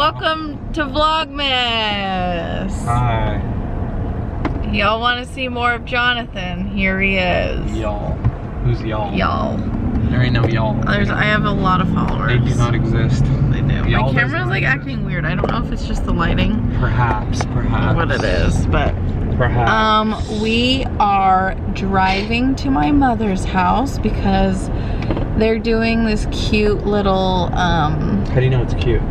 welcome to Vlogmas. Hi. Y'all want to see more of Jonathan? Here he is. Y'all. Who's y'all? Y'all. There ain't no y'all. I have a lot of followers. They do not exist. They do. My camera's like acting weird. I don't know if it's just the lighting. Perhaps. What it is, but perhaps. We are driving to my mother's house because they're doing this cute little How do you know it's cute?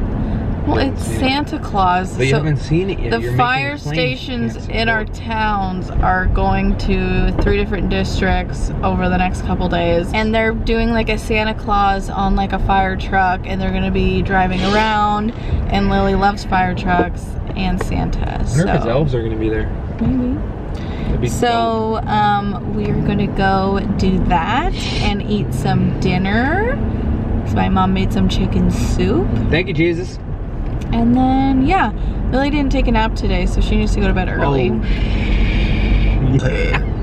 well, it's Santa Claus. But you haven't seen it yet. The fire stations in our towns are going to 3 different districts over the next couple days, and they're doing like a Santa Claus on like a fire truck, and they're gonna be driving around, and Lily loves fire trucks and Santa. I wonder if his elves are gonna be there. Maybe. So we're gonna go do that and eat some dinner. So my mom made some chicken soup. Thank you, Jesus. And then, yeah, Lily didn't take a nap today, so she needs to go to bed early. Oh.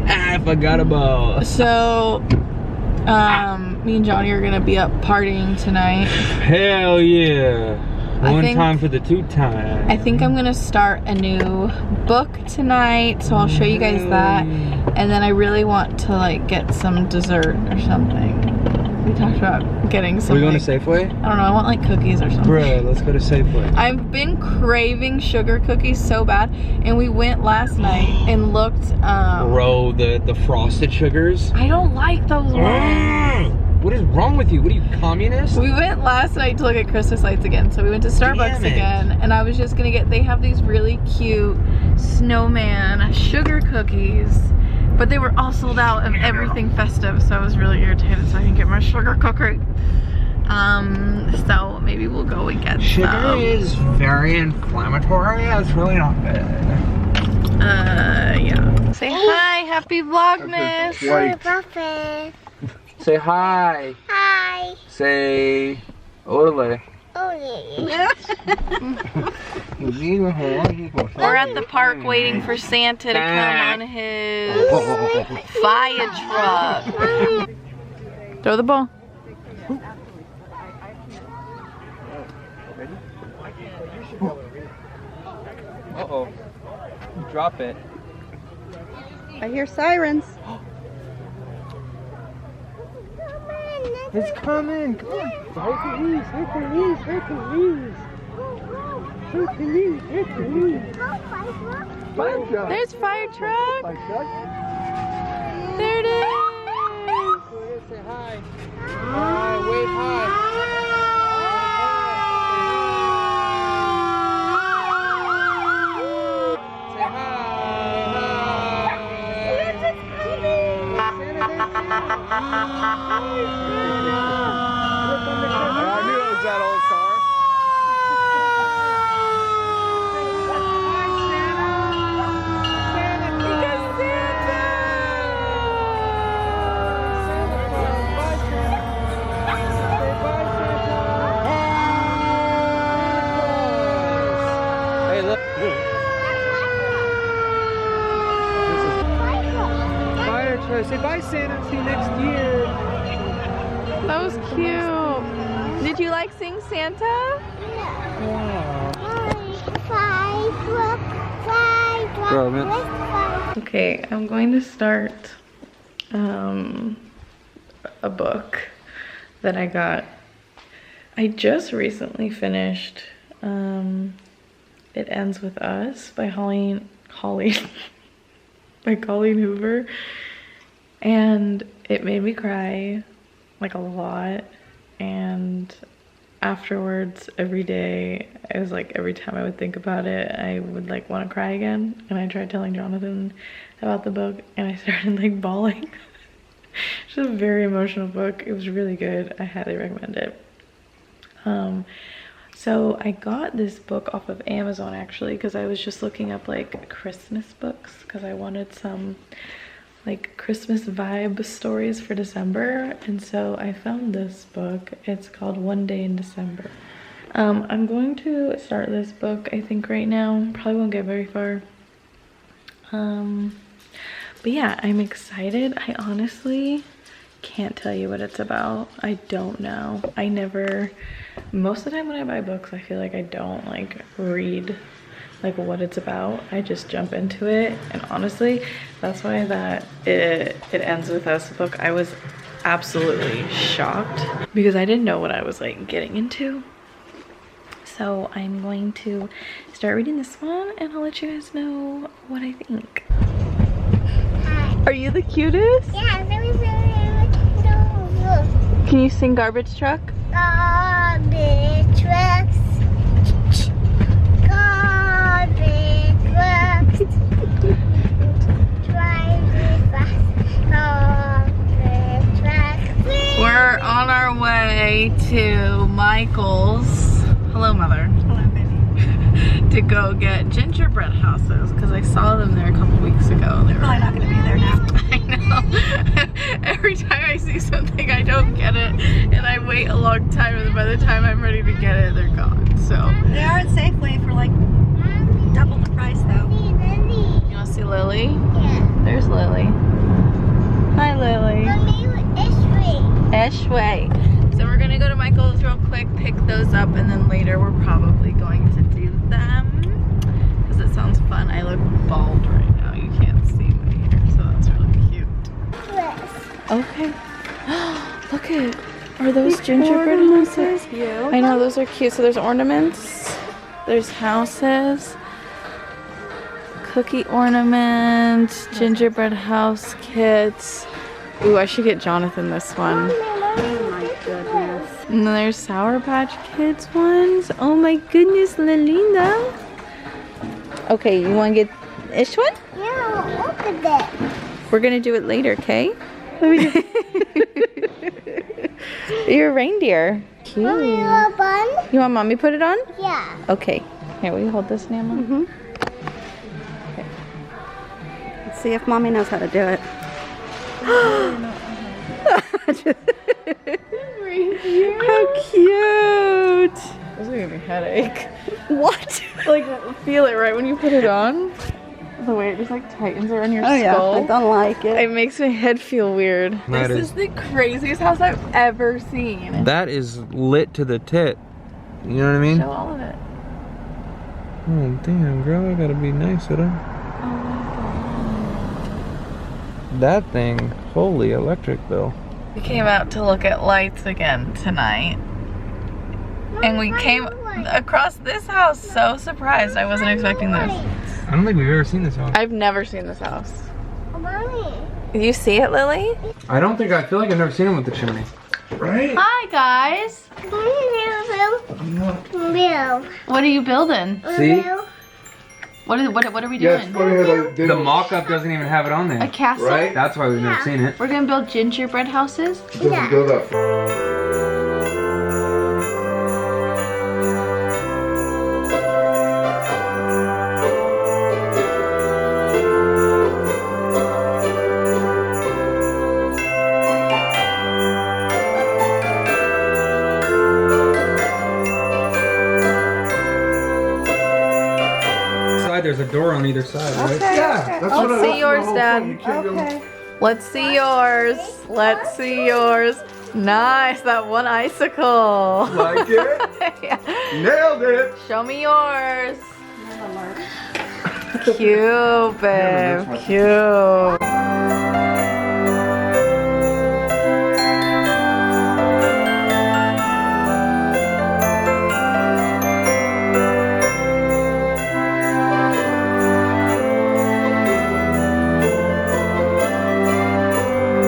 I forgot about. So, me and Johnny are gonna be up partying tonight. Hell yeah. One time for the 2 times. I think I'm gonna start a new book tonight, so I'll show you guys that. And then I really want to like get some dessert or something. We talked about getting some. Are we going like, to Safeway? I don't know, I want like cookies or something. Bruh, let's go to Safeway. I've been craving sugar cookies so bad, and we went last night and looked. Bro, the frosted sugars. I don't like those ones. What is wrong with you? What are you, communist? We went last night to look at Christmas lights again, so we went to Starbucks again, and I was just gonna get, they have these really cute snowman sugar cookies, but they were all sold out of everything festive, so I was really irritated, so I didn't get my sugar cookie. So maybe we'll go and get sugar some. is very inflammatory. It's really not good. Yeah. Say hi, happy Vlogmas. Hi, Buffett. Say hi. Hi. Say ole. Ole. We're at the park waiting for Santa to come on his fire truck. Throw the ball. Uh-oh. Drop it. I hear sirens. It's coming. Come on. Hercules, Hercules, Hercules. Hercules, Hercules. Fire truck. There's fire truck. Fire truck. There it is. Say hi. Hi, wave hi. I knew it was that old car. Hey, look. Fire truck. Say bye, Santa. See you next year. That was cute. Did you like seeing Santa? Okay, I'm going to start a book that I got. I just recently finished It Ends With Us by by Colleen Hoover, and it made me cry like a lot, and afterwards every day I was like, every time I would think about it I would like want to cry again, and I tried telling Jonathan about the book and I started like bawling. It's a very emotional book. It was really good. I highly recommend it. So I got this book off of Amazon actually, because I was just looking up like Christmas books because I wanted some like Christmas vibe stories for December, and so I found this book. It's called One Day in December. I'm going to start this book I think right now. Probably won't get very far. But yeah, I'm excited. I honestly can't tell you what it's about. I don't know. I never most of the time when I buy books, I feel like I don't like read like what it's about. I just jump into it, and honestly, that's why that it ends with us book, I was absolutely shocked because I didn't know what I was like getting into. So I'm going to start reading this one and I'll let you guys know what I think. Are you the cutest? Yeah, Can you sing Garbage Truck? garbage trucks. Garbage trucks. Driving fast. Garbage trucks. We're on our way to Michael's. Hello, Mother. Hello, baby. To go get gingerbread houses because I saw them there a couple weeks ago. They were Probably not going to be there now. I know. Every time I see something, I don't get it, and I wait a long time, and by the time I'm ready to get it, they're gone. So They are at Safeway for like double the price, though. you want to see Lily? Yeah. There's Lily. Hi, Lily. Mommy, it's free. Eshway. So we're gonna go to Michael's real quick, pick those up, and then later we're probably going to do them because it sounds fun. I look bald right now. You can't see me here, so that's really cute. Yes. Okay. Look at, are those gingerbread houses? I know, those are cute. So there's ornaments, there's houses, cookie ornaments, gingerbread house kits. Ooh, I should get Jonathan this one. Oh my goodness. And then there's Sour Patch Kids ones. Oh my goodness, Lalinda. Okay, you want to get this one? Yeah, look at that. We're gonna do it later, okay? You're a reindeer. Cute. Mommy, you want a bun? You want mommy put it on? Yeah. Okay. Here, will you hold this, Nana? Mm-hmm. Let's see if Mommy knows how to do it. How cute! This is gonna be headache. What? Like, feel it right when you put it on. The way it just like tightens around your Oh yeah, skull. I don't like it. It makes my head feel weird. That This is- is the craziest house I've ever seen. That is lit to the tit. You know what I mean? Show all of it. Oh damn, girl, I gotta be nice with her. That thing, holy electric bill. We came out to look at lights again tonight. And we came across this house so surprised. I wasn't expecting this. I don't think we've ever seen this house. I've never seen this house. Mommy. Did you see it, Lily? I don't think, I feel like I've never seen him with the chimney. Right? Hi, guys. Bill. What are you building? See? What are we doing? The mock-up doesn't even have it on there. A castle? Right? That's why we've never seen it. We're gonna build gingerbread houses? Yeah. There's a door on either side, right? Okay, Yeah, that's what Let's see yours, Dad. okay. Let's see yours. Let's see yours. Nice, that one icicle. Like it? Yeah. Nailed it! Show me yours. Cute, babe. Cute.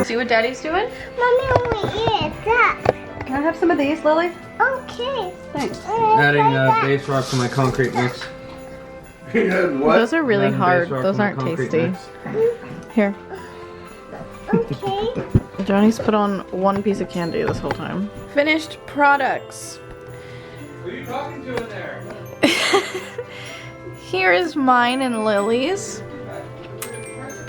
See what Daddy's doing? Mommy only eats that. Can I have some of these, Lily? Okay. Thanks. Adding base rock to my concrete mix. Those are really Adding hard. base rock Those to my aren't concrete tasty. mix. Here. Okay. Johnny's put on one piece of candy this whole time. Finished products. Who are you talking to in there? Here is mine and Lily's.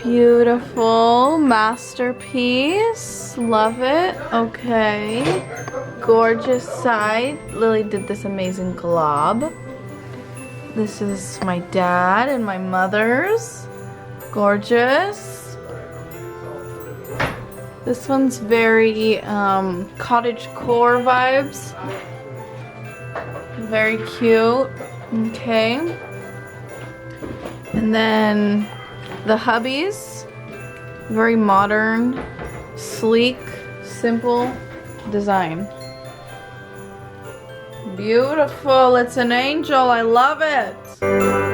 Beautiful masterpiece. Love it. Okay. Gorgeous side. Lily did this amazing glob. This is my dad and my mother's. Gorgeous. This one's very cottage core vibes. Very cute. Okay. And then the hubbies. Very modern, sleek, simple design. Beautiful. It's an angel. I love it.